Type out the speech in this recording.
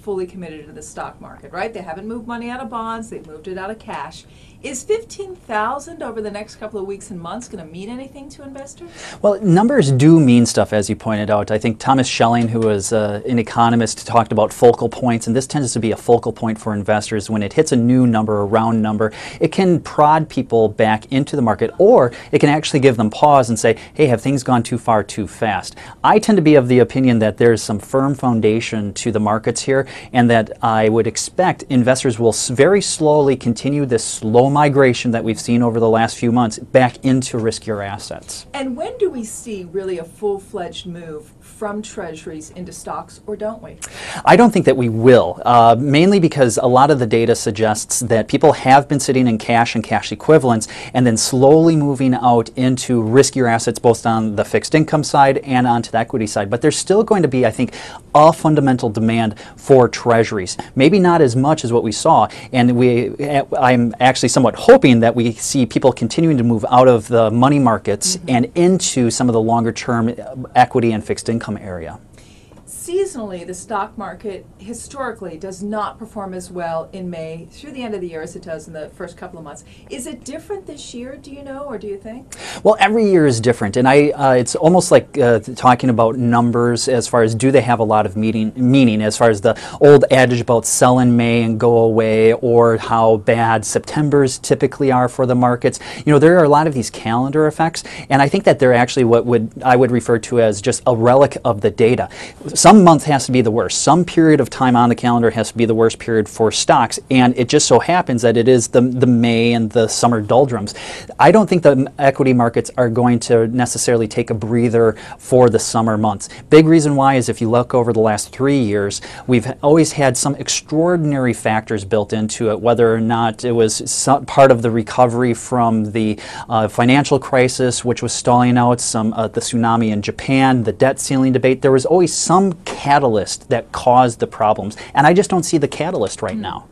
fully committed to the stock market, right? They haven't moved money out of bonds, they've moved it out of cash. Is 15,000 over the next couple of weeks and months going to mean anything to investors? Well, numbers do mean stuff, as you pointed out. I think Thomas Schelling, who is an economist, talked about focal points, and this tends to be a focal point for investors. When it hits a new number, a round number, it can prod people back into the market, or it can actually give them pause and say, hey, have things gone too far too fast? I tend to be of the opinion that there's some firm foundation to the markets here, and that I would expect investors will very slowly continue this slow migration that we've seen over the last few months back into riskier assets. And when do we see really a full-fledged move from treasuries into stocks, or don't we? I don't think that we will, mainly because a lot of the data suggests that people have been sitting in cash and cash equivalents and then slowly moving out into riskier assets, both on the fixed income side and onto the equity side. But there's still going to be, I think, a fundamental demand for treasuries. Maybe not as much as what we saw, and I'm actually somewhat hoping that we see people continuing to move out of the money markets and into some of the longer term equity and fixed income area. Seasonally, the stock market historically does not perform as well in May through the end of the year as it does in the first couple of months. Is it different this year, do you know, or do you think? Well, every year is different, and it's almost like talking about numbers as far as do they have a lot of meaning as far as the old adage about sell in May and go away, or how bad Septembers typically are for the markets. You know, there are a lot of these calendar effects, and I think that they're actually what I would refer to as just a relic of the data. Some month has to be the worst. Some period of time on the calendar has to be the worst period for stocks, and it just so happens that it is the May and the summer doldrums. I don't think the equity markets are going to necessarily take a breather for the summer months. Big reason why is if you look over the last 3 years, we've always had some extraordinary factors built into it, whether or not it was part of the recovery from the financial crisis, which was stalling out, the tsunami in Japan, the debt ceiling debate. There was always some catalyst that caused the problems, and I just don't see the catalyst right now.